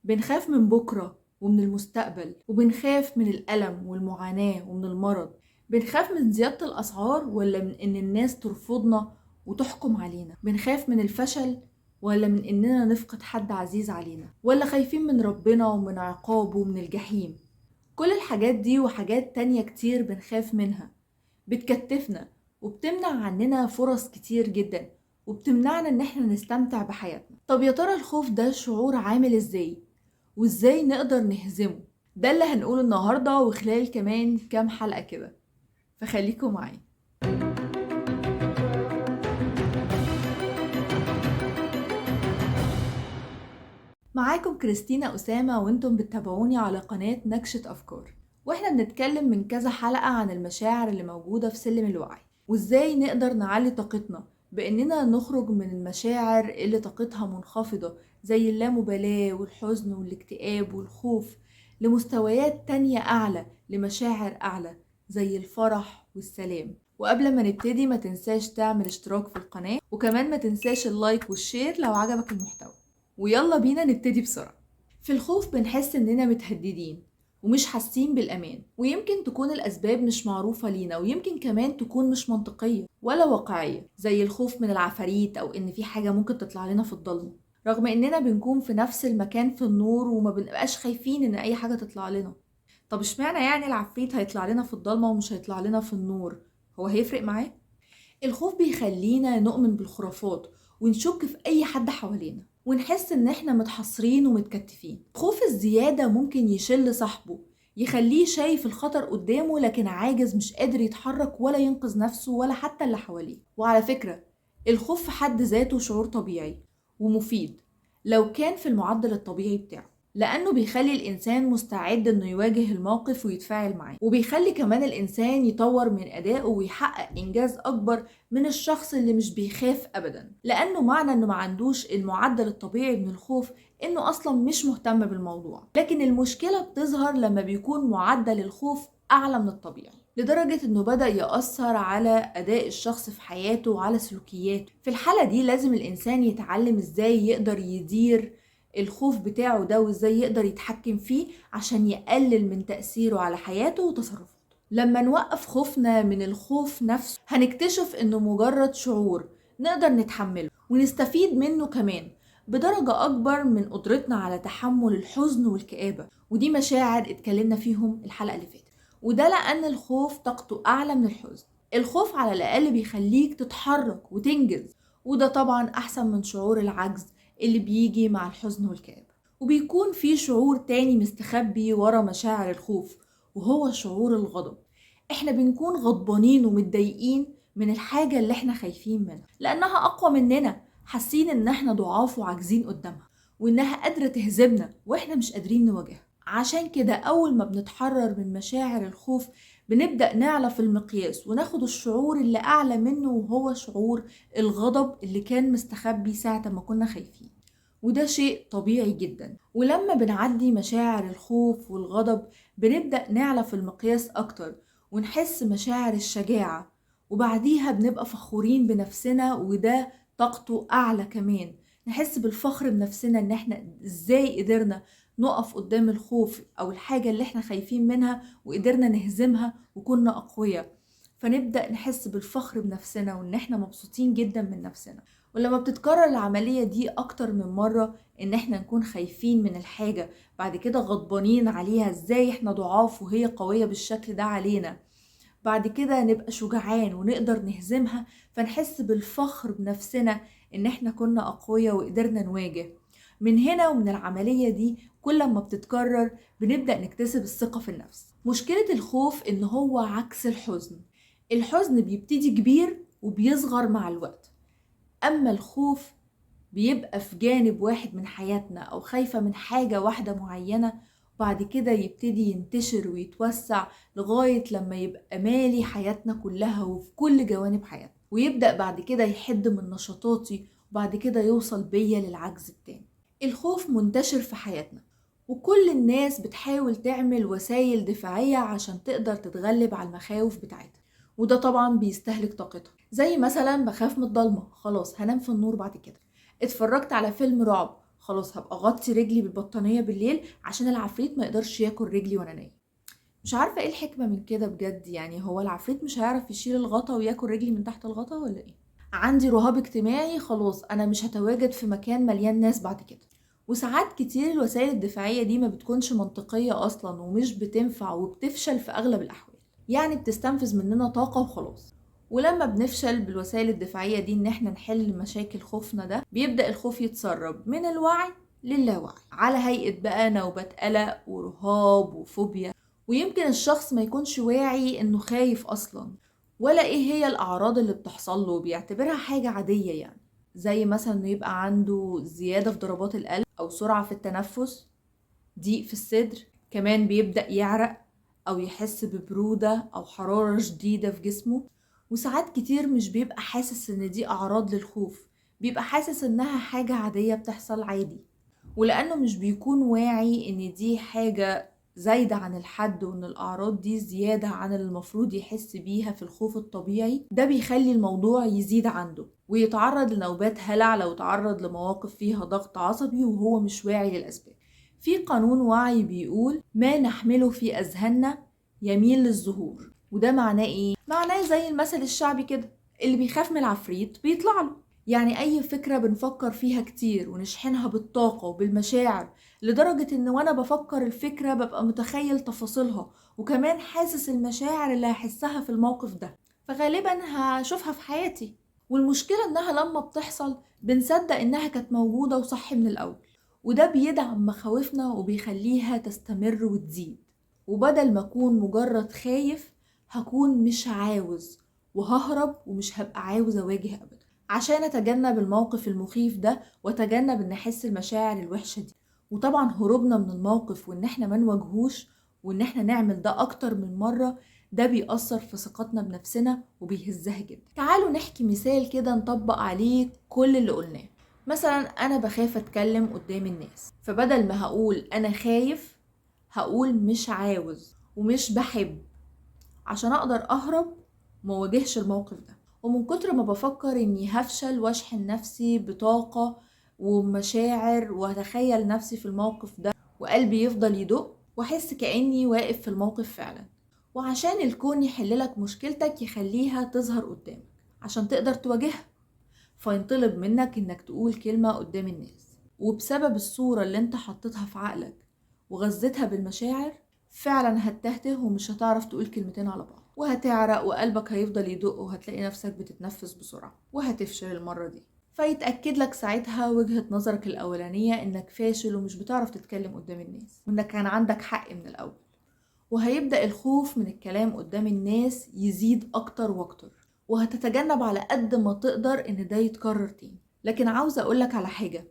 بنخاف من بكرة ومن المستقبل، وبنخاف من الألم والمعاناة ومن المرض. بنخاف من زيادة الأسعار ولا من إن الناس ترفضنا وتحكم علينا؟ بنخاف من الفشل ولا من إننا نفقد حد عزيز علينا؟ ولا خايفين من ربنا ومن عقابه ومن الجحيم؟ كل الحاجات دي وحاجات تانية كتير بنخاف منها، بتكتفنا وبتمنع عننا فرص كتير جدا، وبتمنعنا ان احنا نستمتع بحياتنا. طب يا ترى الخوف ده شعور عامل ازاي؟ وازاي نقدر نهزمه؟ ده اللي هنقوله النهاردة وخلال كمان كام حلقة كده، فخليكم معايا. معاكم كريستينا أسامة، وانتم بتتابعوني على قناة نكشة أفكار، واحنا بنتكلم من كذا حلقة عن المشاعر اللي موجودة في سلم الوعي، وازاي نقدر نعلي طاقتنا باننا نخرج من المشاعر اللي طاقتها منخفضة زي اللامبالاة والحزن والاكتئاب والخوف لمستويات تانية أعلى، لمشاعر أعلى زي الفرح والسلام. وقبل ما نبتدي ما تنساش تعمل اشتراك في القناة، وكمان ما تنساش اللايك والشير لو عجبك المحتوى. ويلا بينا نبتدي بسرعة. في الخوف بنحس إننا متهددين ومش حاسين بالأمان، ويمكن تكون الأسباب مش معروفة لينا، ويمكن كمان تكون مش منطقية ولا واقعية، زي الخوف من العفاريت أو إن في حاجة ممكن تطلع لنا في الضلمة، رغم إننا بنكون في نفس المكان في النور وما بنبقاش خايفين إن أي حاجة تطلع لنا. طب اشمعنى يعني العفريت هيطلع لنا في الضلمة ومش هيطلع لنا في النور؟ هو هيفرق معاه؟ الخوف بيخلينا نؤمن بالخرافات ونشك في أي حد حوالينا، ونحس إن إحنا متحصرين ومتكتفين. خوف الزيادة ممكن يشل صاحبه، يخليه شايف الخطر قدامه لكن عاجز، مش قادر يتحرك ولا ينقذ نفسه ولا حتى اللي حواليه. وعلى فكرة، الخوف في حد ذاته شعور طبيعي ومفيد لو كان في المعدل الطبيعي بتاعه، لأنه بيخلي الإنسان مستعد إنه يواجه الموقف ويتفاعل معاه، وبيخلي كمان الإنسان يطور من أدائه ويحقق إنجاز أكبر من الشخص اللي مش بيخاف أبدا، لأنه معنى إنه ما عندوش المعدل الطبيعي من الخوف إنه أصلا مش مهتم بالموضوع. لكن المشكلة بتظهر لما بيكون معدل الخوف أعلى من الطبيعي، لدرجة إنه بدأ يأثر على أداء الشخص في حياته وعلى سلوكياته. في الحالة دي لازم الإنسان يتعلم إزاي يقدر يدير الخوف بتاعه ده، وإزاي يقدر يتحكم فيه عشان يقلل من تأثيره على حياته وتصرفاته. لما نوقف خوفنا من الخوف نفسه هنكتشف إنه مجرد شعور نقدر نتحمله ونستفيد منه كمان بدرجة أكبر من قدرتنا على تحمل الحزن والكآبة، ودي مشاعر اتكلمنا فيهم الحلقة اللي فاتت. وده لأن الخوف طاقته أعلى من الحزن. الخوف على الأقل بيخليك تتحرك وتنجز، وده طبعا أحسن من شعور العجز اللي بيجي مع الحزن والكآبة. وبيكون في شعور تاني مستخبي ورا مشاعر الخوف، وهو شعور الغضب. احنا بنكون غضبانين ومتضايقين من الحاجة اللي احنا خايفين منها لأنها أقوى مننا، حاسين إن احنا ضعاف وعاجزين قدامها، وإنها قادرة تهزمنا وإحنا مش قادرين نواجهها. عشان كده أول ما بنتحرر من مشاعر الخوف بنبدأ نعلى في المقياس وناخد الشعور اللي أعلى منه، وهو شعور الغضب اللي كان مستخبي ساعة ما كنا خايفين. وده شيء طبيعي جدا. ولما بنعدي مشاعر الخوف والغضب بنبدأ نعلى في المقياس أكتر ونحس مشاعر الشجاعة، وبعديها بنبقى فخورين بنفسنا، وده طاقته أعلى كمان. نحس بالفخر بنفسنا إن احنا إزاي قدرنا نقف قدام الخوف أو الحاجة اللي احنا خايفين منها وقدرنا نهزمها وكنا أقوياء. فنبدأ نحس بالفخر بنفسنا وإن احنا مبسوطين جدا من نفسنا. ولما بتتكرر العملية دي أكتر من مرة، إن احنا نكون خايفين من الحاجة بعد كده غضبانين عليها ازاي احنا ضعاف وهي قوية بالشكل ده علينا، بعد كده نبقى شجعان ونقدر نهزمها، فنحس بالفخر بنفسنا إن احنا كنا أقوياء وقدرنا نواجه. من هنا ومن العملية دي كل ما بتتكرر بنبدأ نكتسب الثقة في النفس. مشكلة الخوف إن هو عكس الحزن. الحزن بيبتدي كبير وبيصغر مع الوقت، أما الخوف بيبقى في جانب واحد من حياتنا أو خايفة من حاجة واحدة معينة، وبعد كده يبتدي ينتشر ويتوسع لغاية لما يبقى مالي حياتنا كلها وفي كل جوانب حياتنا، ويبدأ بعد كده يحد من نشاطاتي، وبعد كده يوصل بيا للعجز التاني. الخوف منتشر في حياتنا، وكل الناس بتحاول تعمل وسائل دفاعية عشان تقدر تتغلب على المخاوف بتاعتها، وده طبعا بيستهلك طاقتها. زي مثلا بخاف من الضلمة، خلاص هنام في النور. بعد كده اتفرجت على فيلم رعب، خلاص هبقى اغطي رجلي بالبطانية بالليل عشان العفريت ما يقدرش ياكل رجلي وانا نايم. مش عارفة ايه الحكمة من كده بجد، يعني هو العفريت مش هيعرف يشيل الغطا وياكل رجلي من تحت الغطا ولا ايه؟ عندي رهاب اجتماعي، خلاص انا مش هتواجد في مكان مليان ناس بعد كده. وساعات كتير الوسائل الدفاعية دي ما بتكونش منطقية اصلا ومش بتنفع وبتفشل في اغلب الاحوال، يعني بتستنفذ مننا طاقة وخلاص. ولما بنفشل بالوسائل الدفاعية دي ان احنا نحل مشاكل خوفنا ده، بيبدأ الخوف يتسرب من الوعي للاوعي على هيئة بقى نوبات قلق ورهاب وفوبيا. ويمكن الشخص ما يكونش واعي انه خايف اصلا، ولا ايه هي الاعراض اللي بتحصل له، بيعتبرها حاجة عادية يعني، زي مثلا انه يبقى عنده زيادة في ضربات القلب او سرعة في التنفس، ضيق في الصدر، كمان بيبدأ يعرق او يحس ببرودة او حرارة شديدة في جسمه. وساعات كتير مش بيبقى حاسس ان دي اعراض للخوف، بيبقى حاسس انها حاجة عادية بتحصل عادي. ولانه مش بيكون واعي ان دي حاجة زايدة عن الحد وان الاعراض دي زيادة عن اللي المفروض يحس بيها في الخوف الطبيعي، ده بيخلي الموضوع يزيد عنده ويتعرض لنوبات هلع لو تعرض لمواقف فيها ضغط عصبي وهو مش واعي للاسباب. في قانون وعي بيقول ما نحمله في اذهاننا يميل للظهور. وده معناه ايه؟ معناه زي المثل الشعبي كده، اللي بيخاف من العفريت بيطلع له. يعني أي فكرة بنفكر فيها كتير ونشحنها بالطاقة وبالمشاعر لدرجة إن وأنا بفكر الفكرة ببقى متخيل تفاصيلها وكمان حاسس المشاعر اللي هحسها في الموقف ده، فغالبا هشوفها في حياتي. والمشكلة إنها لما بتحصل بنصدق إنها كانت موجودة وصح من الأول، وده بيدعم مخاوفنا وبيخليها تستمر وتزيد. وبدل ما أكون مجرد خايف، هكون مش عاوز وههرب ومش هبقى عاوز أواجه أبدا عشان أتجنب الموقف المخيف ده وأتجنب إن أحس المشاعر الوحشة دي. وطبعا هروبنا من الموقف وإن إحنا ما نواجهوش وإن إحنا نعمل ده أكتر من مرة، ده بيأثر في ثقتنا بنفسنا وبيهزها جدا. تعالوا نحكي مثال كده نطبق عليه كل اللي قلناه. مثلا أنا بخاف أتكلم قدام الناس، فبدل ما هقول أنا خايف هقول مش عاوز ومش بحب عشان أقدر أهرب وما واجهش الموقف ده. ومن كتر ما بفكر اني هفشل واشحن نفسي بطاقة ومشاعر واتخيل نفسي في الموقف ده وقلبي يفضل يدق واحس كأني واقف في الموقف فعلا. وعشان الكون يحللك مشكلتك يخليها تظهر قدامك عشان تقدر تواجهها، فينطلب منك انك تقول كلمة قدام الناس، وبسبب الصورة اللي انت حطيتها في عقلك وغذيتها بالمشاعر فعلا هتتهته ومش هتعرف تقول كلمتين على بعض، وهتعرق وقلبك هيفضل يدق وهتلاقي نفسك بتتنفس بسرعة وهتفشل المرة دي. فيتأكد لك ساعتها وجهة نظرك الأولانية إنك فاشل ومش بتعرف تتكلم قدام الناس وإنك كان عندك حق من الأول. وهيبدأ الخوف من الكلام قدام الناس يزيد أكتر وأكتر، وهتتجنب على قد ما تقدر إن ده يتكرر تاني. لكن عاوزة أقولك على حاجة،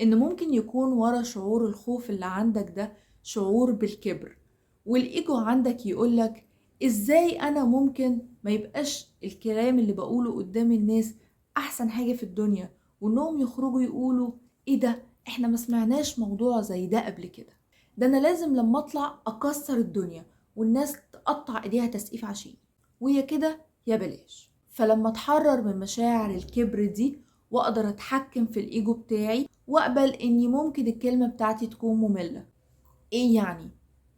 إن ممكن يكون ورا شعور الخوف اللي عندك ده شعور بالكبر، والإيجو عندك يقولك إزاي أنا ممكن ما يبقاش الكلام اللي بقوله قدام الناس أحسن حاجة في الدنيا، وإنهم يخرجوا يقولوا إيه ده، إحنا ما سمعناش موضوع زي ده قبل كده، ده أنا لازم لما أطلع أكسر الدنيا والناس تقطع إيديها تسقيف عشان، ويا كده يا بلاش. فلما اتحرر من مشاعر الكبر دي وأقدر أتحكم في الإيجو بتاعي وأقبل إني ممكن الكلمة بتاعتي تكون مملة، إيه يعني؟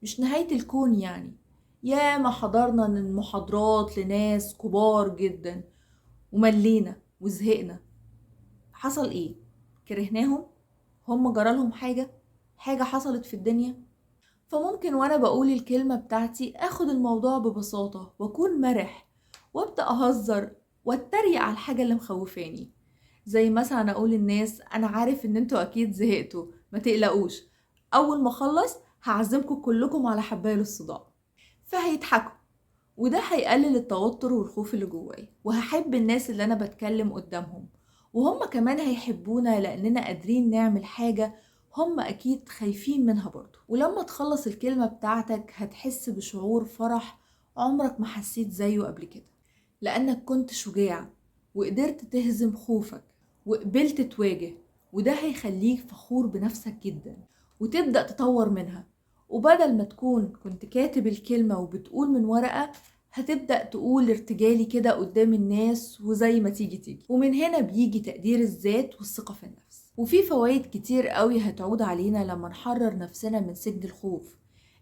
مش نهاية الكون يعني. يا ما حضرنا من محاضرات لناس كبار جدا وملينا وزهقنا، حصل إيه؟ كرهناهم؟ هم جرالهم حاجة حصلت في الدنيا؟ فممكن وانا بقول الكلمة بتاعتي اخد الموضوع ببساطة واكون مرح وابدأ اهزر واتريق على الحاجة اللي مخوفاني، زي مثلا اقول للناس انا عارف ان انتوا اكيد زهقتوا، ما تقلقوش، اول ما اخلص هعزمكم كلكم على حباية للصداع. فهيضحكوا، وده هيقلل التوتر والخوف اللي جوايا، وهحب الناس اللي انا بتكلم قدامهم وهم كمان هيحبونا لاننا قادرين نعمل حاجة هم اكيد خايفين منها برضو. ولما تخلص الكلمة بتاعتك هتحس بشعور فرح عمرك ما حسيت زيه قبل كده، لانك كنت شجاع وقدرت تهزم خوفك وقبلت تواجه، وده هيخليك فخور بنفسك جدا وتبدأ تطور منها. وبدل ما تكون كنت كاتب الكلمة وبتقول من ورقة، هتبدأ تقول ارتجالي كده قدام الناس وزي ما تيجي تيجي، ومن هنا بيجي تقدير الذات والثقة في النفس. وفي فوائد كتير قوي هتعود علينا لما نحرر نفسنا من سجن الخوف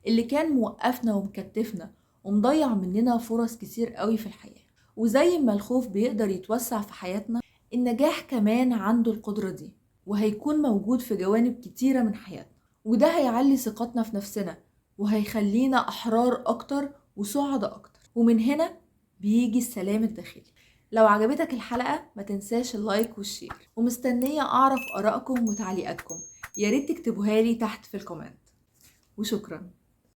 اللي كان موقفنا ومكتفنا ومضيع مننا فرص كتير قوي في الحياة. وزي ما الخوف بيقدر يتوسع في حياتنا، النجاح كمان عنده القدرة دي، وهيكون موجود في جوانب كتيرة من حياتنا، وده هيعلي ثقتنا في نفسنا وهيخلينا أحرار أكتر وسعداء أكتر. ومن هنا بيجي السلام الداخلي. لو عجبتك الحلقة ما تنساش اللايك والشير، ومستنية أعرف آرائكم وتعليقاتكم، ياريت تكتبوها لي تحت في الكومنت. وشكرا.